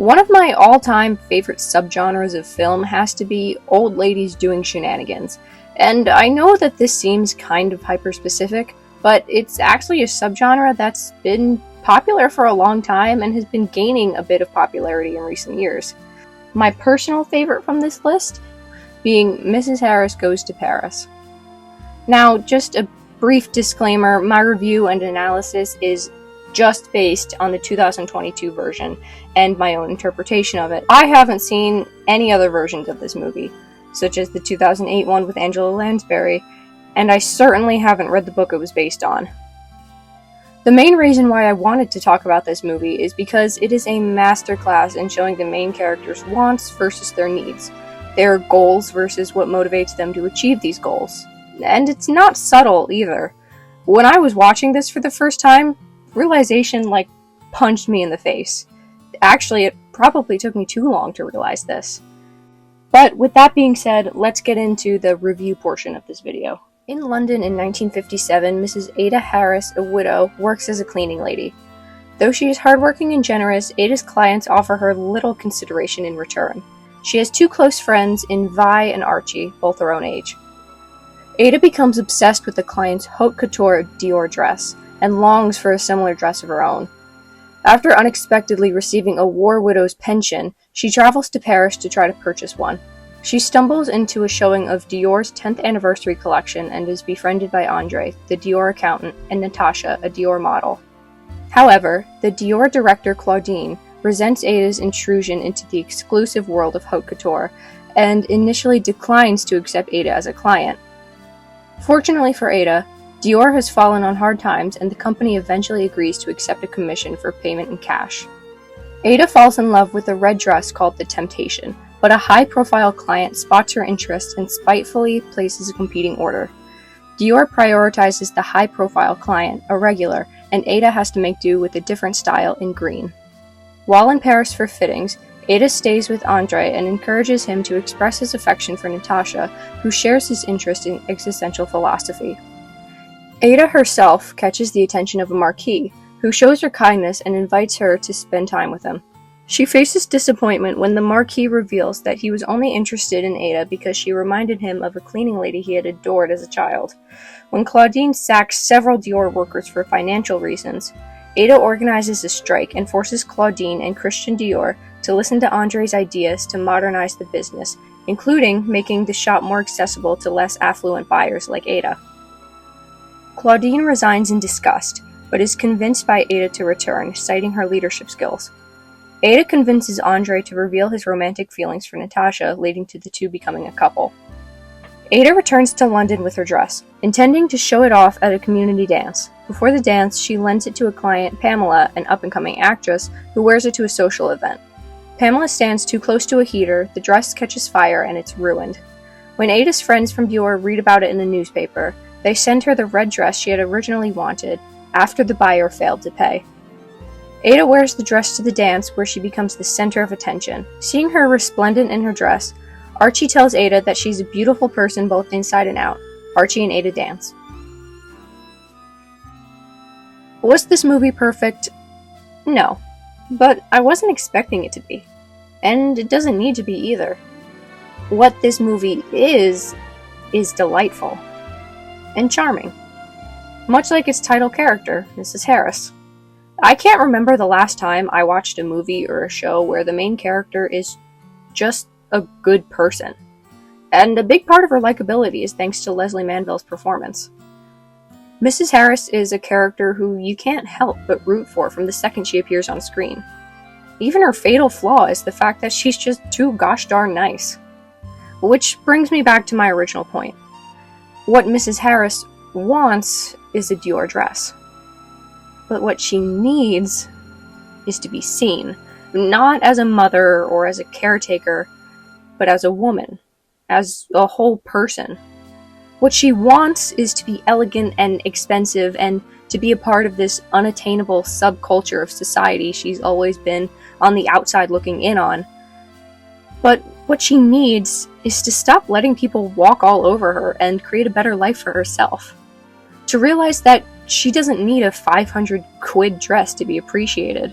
One of my all-time favorite subgenres of film has to be old ladies doing shenanigans. And I know that this seems kind of hyper-specific, but it's actually a subgenre that's been popular for a long time and has been gaining a bit of popularity in recent years. My personal favorite from this list being Mrs. Harris Goes to Paris. Now, just a brief disclaimer, my review and analysis is just based on the 2022 version and my own interpretation of it. I haven't seen any other versions of this movie, such as the 2008 one with Angela Lansbury, and I certainly haven't read the book it was based on. The main reason why I wanted to talk about this movie is because it is a masterclass in showing the main characters' wants versus their needs, their goals versus what motivates them to achieve these goals. And it's not subtle either. When I was watching this for the first time, realization punched me in the face. Actually, it probably took me too long to realize this. But with that being said, let's get into the review portion of this video. In London in 1957, Mrs. Ada Harris, a widow, works as a cleaning lady. Though she is hardworking and generous, Ada's clients offer her little consideration in return. She has two close friends in Vi and Archie, both her own age. Ada becomes obsessed with the client's haute couture Dior dress, and longs for a similar dress of her own. After unexpectedly receiving a war widow's pension, she travels to Paris to try to purchase one. She stumbles into a showing of Dior's 10th anniversary collection and is befriended by Andre, the Dior accountant, and Natasha, a Dior model. However, the Dior director Claudine resents Ada's intrusion into the exclusive world of haute couture, and initially declines to accept Ada as a client. Fortunately for Ada, Dior has fallen on hard times, and the company eventually agrees to accept a commission for payment in cash. Ada falls in love with a red dress called the Temptation, but a high-profile client spots her interest and spitefully places a competing order. Dior prioritizes the high-profile client, a regular, and Ada has to make do with a different style in green. While in Paris for fittings, Ada stays with Andre and encourages him to express his affection for Natasha, who shares his interest in existential philosophy. Ada herself catches the attention of a marquis, who shows her kindness and invites her to spend time with him. She faces disappointment when the marquis reveals that he was only interested in Ada because she reminded him of a cleaning lady he had adored as a child. When Claudine sacks several Dior workers for financial reasons, Ada organizes a strike and forces Claudine and Christian Dior to listen to Andre's ideas to modernize the business, including making the shop more accessible to less affluent buyers like Ada. Claudine resigns in disgust, but is convinced by Ada to return, citing her leadership skills. Ada convinces Andre to reveal his romantic feelings for Natasha, leading to the two becoming a couple. Ada returns to London with her dress, intending to show it off at a community dance. Before the dance, she lends it to a client, Pamela, an up-and-coming actress, who wears it to a social event. Pamela stands too close to a heater, the dress catches fire, and it's ruined. When Ada's friends from Dior read about it in the newspaper, they send her the red dress she had originally wanted, after the buyer failed to pay. Ada wears the dress to the dance, where she becomes the center of attention. Seeing her resplendent in her dress, Archie tells Ada that she's a beautiful person both inside and out. Archie and Ada dance. Was this movie perfect? No. But I wasn't expecting it to be. And it doesn't need to be either. What this movie is delightful. And charming. Much like its title character, Mrs. Harris. I can't remember the last time I watched a movie or a show where the main character is just a good person. And a big part of her likability is thanks to Leslie Manville's performance. Mrs. Harris is a character who you can't help but root for from the second she appears on screen. Even her fatal flaw is the fact that she's just too gosh darn nice. Which brings me back to my original point. What Mrs. Harris wants is a Dior dress. But what she needs is to be seen, not as a mother or as a caretaker, but as a woman, as a whole person. What she wants is to be elegant and expensive and to be a part of this unattainable subculture of society she's always been on the outside looking in on. But what she needs is to stop letting people walk all over her and create a better life for herself. To realize that she doesn't need a 500 quid dress to be appreciated.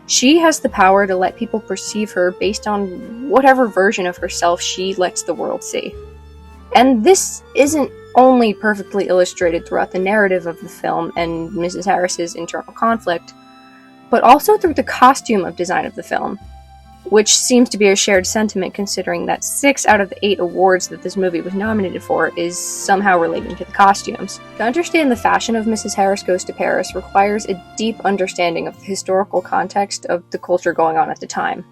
She has the power to let people perceive her based on whatever version of herself she lets the world see. And this isn't only perfectly illustrated throughout the narrative of the film and Mrs. Harris's internal conflict, but also through the costume of design of the film, which seems to be a shared sentiment considering that 6 out of the 8 awards that this movie was nominated for is somehow relating to the costumes. To understand the fashion of Mrs. Harris Goes to Paris requires a deep understanding of the historical context of the culture going on at the time.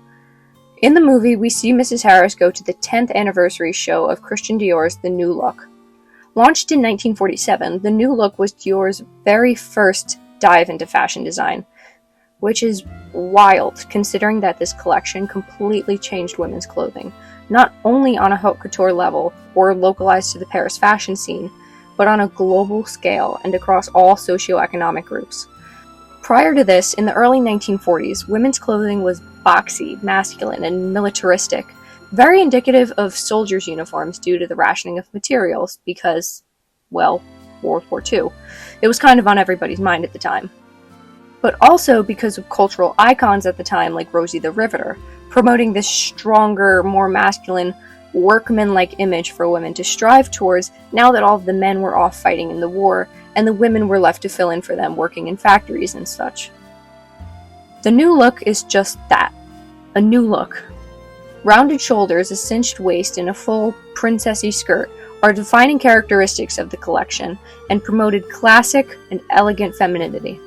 In the movie, we see Mrs. Harris go to the 10th anniversary show of Christian Dior's The New Look. Launched in 1947, The New Look was Dior's very first dive into fashion design, which is wild considering that this collection completely changed women's clothing, not only on a haute couture level or localized to the Paris fashion scene, but on a global scale and across all socioeconomic groups. Prior to this, in the early 1940s, women's clothing was boxy, masculine, and militaristic, very indicative of soldiers' uniforms due to the rationing of materials because, well, World War II. It was kind of on everybody's mind at the time. But also because of cultural icons at the time like Rosie the Riveter, promoting this stronger, more masculine, workman-like image for women to strive towards now that all of the men were off fighting in the war and the women were left to fill in for them working in factories and such. The New Look is just that, a new look. Rounded shoulders, a cinched waist, and a full princessy skirt are defining characteristics of the collection and promoted classic and elegant femininity.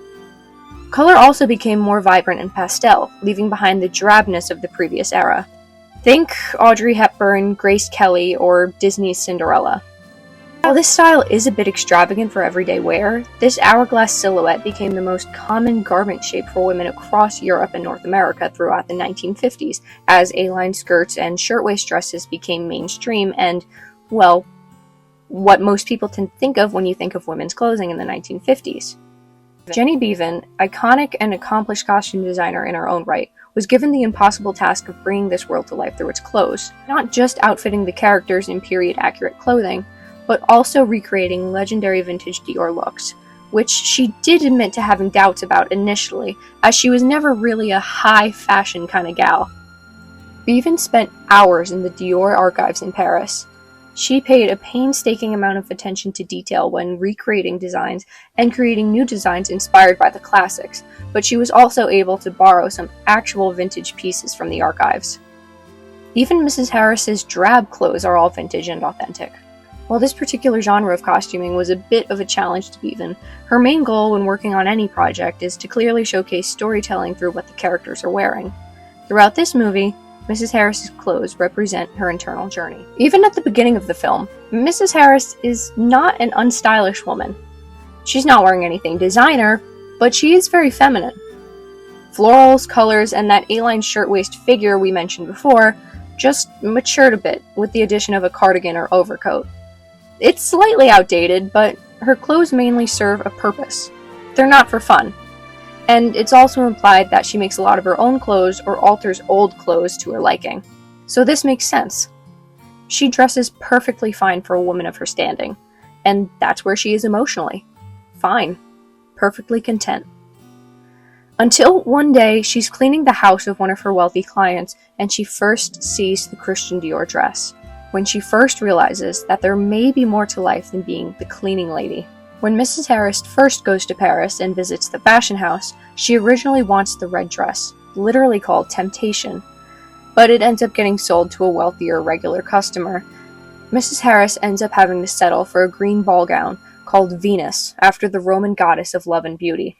Color also became more vibrant and pastel, leaving behind the drabness of the previous era. Think Audrey Hepburn, Grace Kelly, or Disney's Cinderella. While this style is a bit extravagant for everyday wear, this hourglass silhouette became the most common garment shape for women across Europe and North America throughout the 1950s, as A-line skirts and shirtwaist dresses became mainstream and, well, what most people tend to think of when you think of women's clothing in the 1950s. Jenny Beavan, iconic and accomplished costume designer in her own right, was given the impossible task of bringing this world to life through its clothes, not just outfitting the characters in period-accurate clothing, but also recreating legendary vintage Dior looks, which she did admit to having doubts about initially, as she was never really a high-fashion kind of gal. Beavan spent hours in the Dior archives in Paris. She paid a painstaking amount of attention to detail when recreating designs and creating new designs inspired by the classics, but she was also able to borrow some actual vintage pieces from the archives. Even Mrs. Harris's drab clothes are all vintage and authentic. While this particular genre of costuming was a bit of a challenge to Beavan, her main goal when working on any project is to clearly showcase storytelling through what the characters are wearing. Throughout this movie, Mrs. Harris's clothes represent her internal journey. Even at the beginning of the film, Mrs. Harris is not an unstylish woman. She's not wearing anything designer, but she is very feminine. Florals, colors, and that A-line shirtwaist figure we mentioned before just matured a bit with the addition of a cardigan or overcoat. It's slightly outdated, but her clothes mainly serve a purpose. They're not for fun. And it's also implied that she makes a lot of her own clothes or alters old clothes to her liking. So this makes sense. She dresses perfectly fine for a woman of her standing, and that's where she is emotionally. Fine. Perfectly content. Until one day, she's cleaning the house of one of her wealthy clients, and she first sees the Christian Dior dress. When she first realizes that there may be more to life than being the cleaning lady. When Mrs. Harris first goes to Paris and visits the fashion house, she originally wants the red dress, literally called Temptation, but it ends up getting sold to a wealthier regular customer. Mrs. Harris ends up having to settle for a green ball gown called Venus, after the Roman goddess of love and beauty.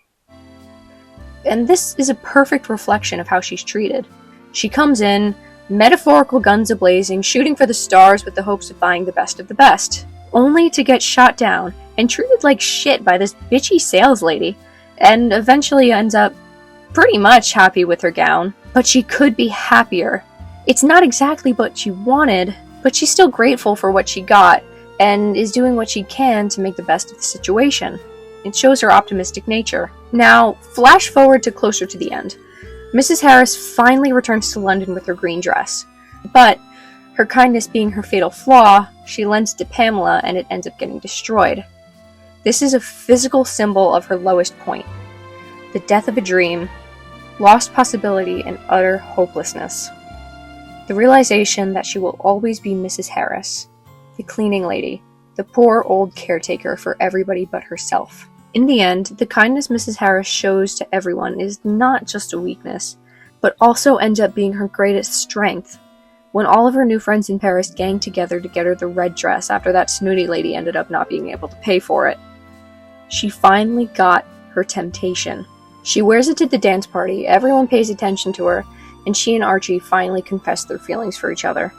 And this is a perfect reflection of how she's treated. She comes in, metaphorical guns a-blazing, shooting for the stars with the hopes of buying the best of the best, only to get shot down and treated like shit by this bitchy sales lady, and eventually ends up pretty much happy with her gown. But she could be happier. It's not exactly what she wanted, but she's still grateful for what she got, and is doing what she can to make the best of the situation. It shows her optimistic nature. Now, flash forward to closer to the end. Mrs. Harris finally returns to London with her green dress. But, her kindness being her fatal flaw, she lends to Pamela and it ends up getting destroyed. This is a physical symbol of her lowest point. The death of a dream, lost possibility, and utter hopelessness. The realization that she will always be Mrs. Harris, the cleaning lady, the poor old caretaker for everybody but herself. In the end, the kindness Mrs. Harris shows to everyone is not just a weakness, but also ends up being her greatest strength. When all of her new friends in Paris gang together to get her the red dress after that snooty lady ended up not being able to pay for it, she finally got her temptation. She wears it to the dance party, everyone pays attention to her, and she and Archie finally confess their feelings for each other.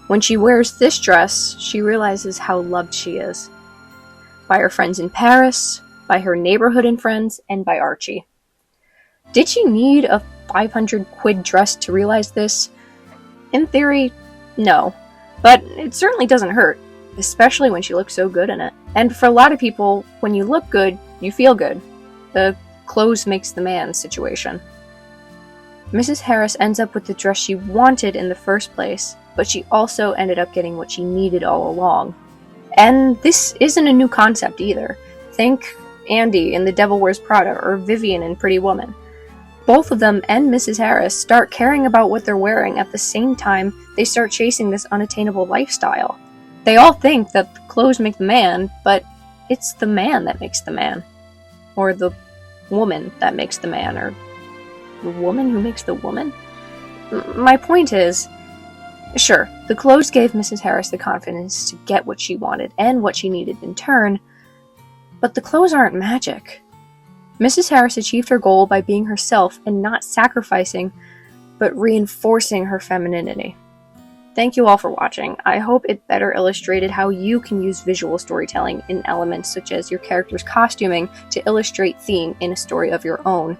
When she wears this dress, she realizes how loved she is. By her friends in Paris, by her neighborhood and friends, and by Archie. Did she need a 500 quid dress to realize this? In theory, no. But it certainly doesn't hurt, especially when she looks so good in it. And for a lot of people, when you look good, you feel good. The clothes makes the man situation. Mrs. Harris ends up with the dress she wanted in the first place, but she also ended up getting what she needed all along. And this isn't a new concept either. Think Andy in The Devil Wears Prada or Vivian in Pretty Woman. Both of them and Mrs. Harris start caring about what they're wearing at the same time they start chasing this unattainable lifestyle. They all think that the clothes make the man, but it's the man that makes the man. Or the woman that makes the man, or the woman who makes the woman? My point is, sure, the clothes gave Mrs. Harris the confidence to get what she wanted and what she needed in turn, but the clothes aren't magic. Mrs. Harris achieved her goal by being herself and not sacrificing, but reinforcing her femininity. Thank you all for watching. I hope it better illustrated how you can use visual storytelling in elements such as your character's costuming to illustrate theme in a story of your own.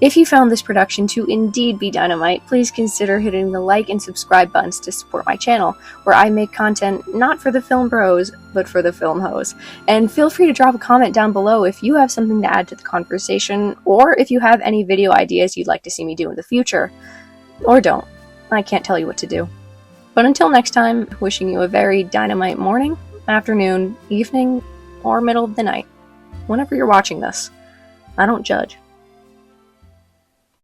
If you found this production to indeed be dynamite, please consider hitting the like and subscribe buttons to support my channel, where I make content not for the film bros, but for the film hoes. And feel free to drop a comment down below if you have something to add to the conversation, or if you have any video ideas you'd like to see me do in the future. Or don't. I can't tell you what to do. But until next time, wishing you a very dynamite morning, afternoon, evening, or middle of the night. Whenever you're watching this. I don't judge.